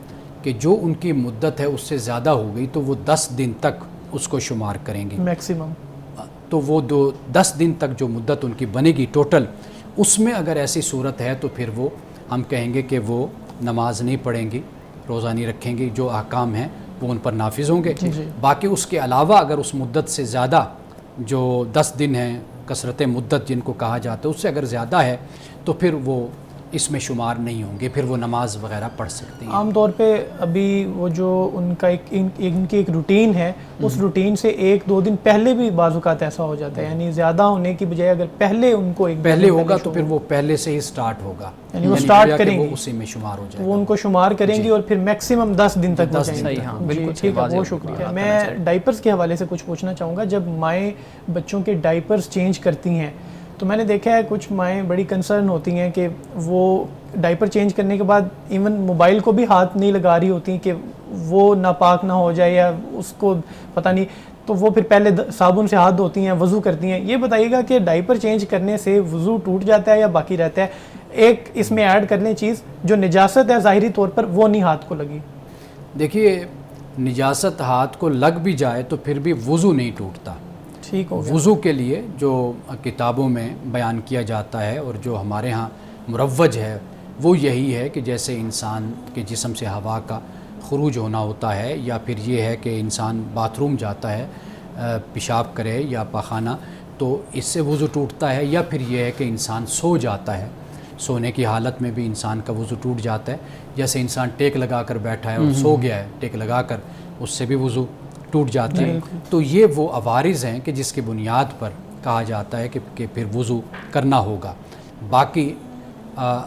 کہ جو ان کی مدت ہے اس سے زیادہ ہو گئی تو وہ 10 دن تک اس کو شمار کریں گی
میکسیمم،
تو وہ 10 دن تک جو مدت ان کی بنے گی ٹوٹل، اس میں اگر ایسی صورت ہے تو پھر وہ ہم کہیں گے کہ وہ نماز نہیں پڑھیں گی، روزہ نہیں رکھیں گی، جو احکام ہیں وہ ان پر نافذ ہوں گے۔ باقی اس کے علاوہ اگر اس مدت سے زیادہ جو 10 دن ہیں، کثرت مدت جن کو کہا جاتا ہے، اس سے اگر زیادہ ہے تو پھر وہ اس میں شمار نہیں ہوں گے، پھر وہ نماز وغیرہ پڑھ سکتے ہیں۔
عام طور پہ ابھی وہ جو ان کا ان کی ایک روٹین ہے، اس روٹین سے 1-2 دن پہلے بھی بعض اوقات ایسا ہو جاتا ہے، یعنی زیادہ ہونے کی بجائے اگر پہلے ان کو
پہلے ہوگا تو پھر وہ پہلے سے ہی سٹارٹ ہوگا،
یعنی وہ سٹارٹ کریں
وہ
گی،
اسی میں شمار ہو جائے گا،
وہ ان کو شمار کریں گی اور پھر میکسیمم 10 دن تک پہنچائیں گے۔
ہاں بالکل
ٹھیک ہے، بہت شکریہ۔ میں ڈائپرز کے حوالے سے کچھ پوچھنا چاہوں گا۔ جب مائیں بچوں کے ڈائپرز چینج کرتی ہیں تو میں نے دیکھا ہے کچھ مائیں بڑی کنسرن ہوتی ہیں کہ وہ ڈائپر چینج کرنے کے بعد ایون موبائل کو بھی ہاتھ نہیں لگا رہی ہوتی کہ وہ ناپاک نہ ہو جائے یا اس کو پتہ نہیں، تو وہ پھر پہلے صابن سے ہاتھ دھوتی ہیں، وضو کرتی ہیں۔ یہ بتائیے گا کہ ڈائپر چینج کرنے سے وضو ٹوٹ جاتا ہے یا باقی رہتا ہے؟ ایک اس میں ایڈ کر لیں چیز، جو نجاست ہے ظاہری طور پر وہ نہیں ہاتھ کو لگی۔
دیکھیے نجاست ہاتھ کو لگ بھی جائے تو پھر بھی وضو نہیں ٹوٹتا۔
ٹھیک ہو گیا۔
وضو کے لیے جو کتابوں میں بیان کیا جاتا ہے اور جو ہمارے ہاں مروج ہے وہ یہی ہے کہ جیسے انسان کے جسم سے ہوا کا خروج ہونا ہوتا ہے، یا پھر یہ ہے کہ انسان باتھ روم جاتا ہے، پیشاب کرے یا پاخانہ، تو اس سے وضو ٹوٹتا ہے، یا پھر یہ ہے کہ انسان سو جاتا ہے، سونے کی حالت میں بھی انسان کا وضو ٹوٹ جاتا ہے، جیسے انسان ٹیک لگا کر بیٹھا ہے اور سو گیا ہے ٹیک لگا کر، اس سے بھی وضو ٹوٹ جاتا ہے۔ تو یہ وہ عوارض ہیں کہ جس کی بنیاد پر کہا جاتا ہے کہ پھر وضو کرنا ہوگا۔ باقی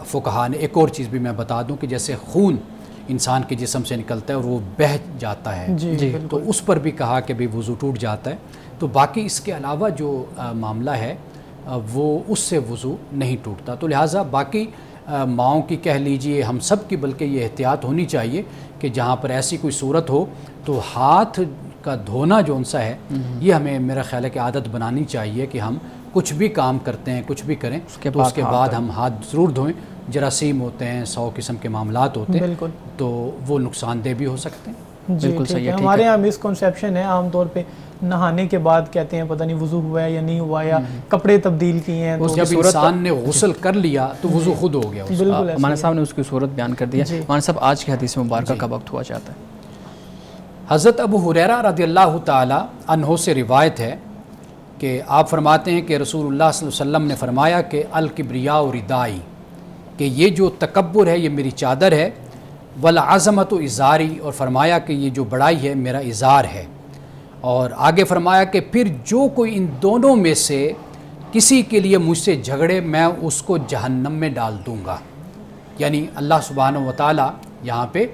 فقہا نے ایک اور چیز بھی میں بتا دوں کہ جیسے خون انسان کے جسم سے نکلتا ہے اور وہ بہہ جاتا ہے، تو اس پر بھی کہا کہ بھی وضو ٹوٹ جاتا ہے۔ تو باقی اس کے علاوہ جو معاملہ ہے وہ اس سے وضو نہیں ٹوٹتا۔ تو لہٰذا باقی ماؤں کی کہہ لیجئے، ہم سب کی بلکہ یہ احتیاط ہونی چاہیے کہ جہاں پر ایسی کوئی صورت ہو تو ہاتھ کا دھونا جو ان سا ہے، یہ ہمیں میرا خیال ہے کہ عادت بنانی چاہیے کہ ہم کچھ بھی کام کرتے ہیں، کچھ بھی کریں تو اس کے بعد ہم ہاتھ ضرور دھوئیں۔ جراثیم ہوتے ہیں، 100 قسم کے معاملات ہوتے ہیں، تو وہ نقصان دہ بھی ہو سکتے ہیں۔
بالکل صحیح ہے۔ ہمارے یہاں مسکنسیپشن ہے عام طور پہ نہانے کے بعد کہتے ہیں پتہ نہیں وضو ہوا ہے یا نہیں ہوا، یا کپڑے تبدیل کیے ہیں، تو
جب انسان نے غسل کر لیا تو وضو خود ہو گیا۔
بالکل
مولانا صاحب نے اس کی صورت بیان کر دیا۔ مولانا صاحب آج کی حدیث مبارکہ کا وقت ہوا چاہتا ہے۔
حضرت ابو ہریرہ رضی اللہ تعالی عنہ سے روایت ہے کہ آپ فرماتے ہیں کہ رسول اللہ صلی اللہ علیہ وسلم نے فرمایا کہ الکبریاء ردائی، کہ یہ جو تکبر ہے یہ میری چادر ہے، والعظمت ازاری، اور فرمایا کہ یہ جو بڑائی ہے میرا ازار ہے، اور آگے فرمایا کہ پھر جو کوئی ان دونوں میں سے کسی کے لیے مجھ سے جھگڑے میں اس کو جہنم میں ڈال دوں گا۔ یعنی اللہ سبحانہ و تعالی یہاں پہ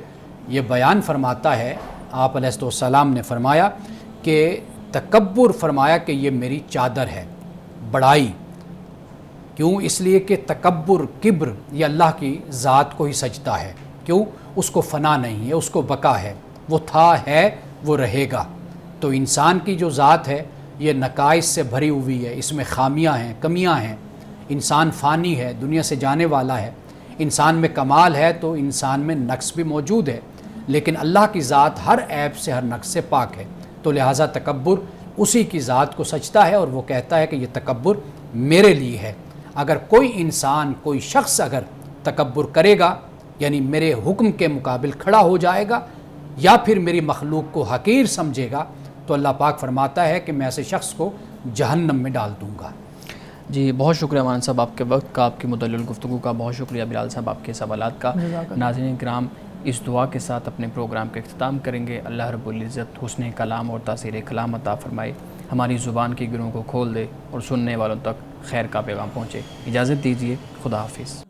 یہ بیان فرماتا ہے، آپ علیہ السلام نے فرمایا کہ تکبر، فرمایا کہ یہ میری چادر ہے، بڑائی۔ کیوں؟ اس لیے کہ تکبر، کبر، یہ اللہ کی ذات کو ہی سجدہ ہے۔ کیوں؟ اس کو فنا نہیں ہے، اس کو بقا ہے، وہ تھا، ہے، وہ رہے گا۔ تو انسان کی جو ذات ہے یہ نقائص سے بھری ہوئی ہے، اس میں خامیاں ہیں، کمیاں ہیں، انسان فانی ہے، دنیا سے جانے والا ہے۔ انسان میں کمال ہے تو انسان میں نقص بھی موجود ہے، لیکن اللہ کی ذات ہر عیب سے، ہر نقص سے پاک ہے۔ تو لہٰذا تکبر اسی کی ذات کو سجدہ ہے، اور وہ کہتا ہے کہ یہ تکبر میرے لیے ہے۔ اگر کوئی انسان، کوئی شخص اگر تکبر کرے گا، یعنی میرے حکم کے مقابل کھڑا ہو جائے گا یا پھر میری مخلوق کو حقیر سمجھے گا، تو اللہ پاک فرماتا ہے کہ میں ایسے شخص کو جہنم میں ڈال دوں گا۔
جی بہت شکریہ مولانا صاحب آپ کے وقت کا، آپ کی مدلل گفتگو کا، بہت شکریہ بلال صاحب آپ کے سوالات کا۔ ناظرین کرام، اس دعا کے ساتھ اپنے پروگرام کا اختتام کریں گے۔ اللہ رب العزت حسن کلام اور تاثیر کلام عطا فرمائے، ہماری زبان کی گروں کو کھول دے اور سننے والوں تک خیر کا پیغام پہنچے۔ اجازت دیجیے، خدا حافظ۔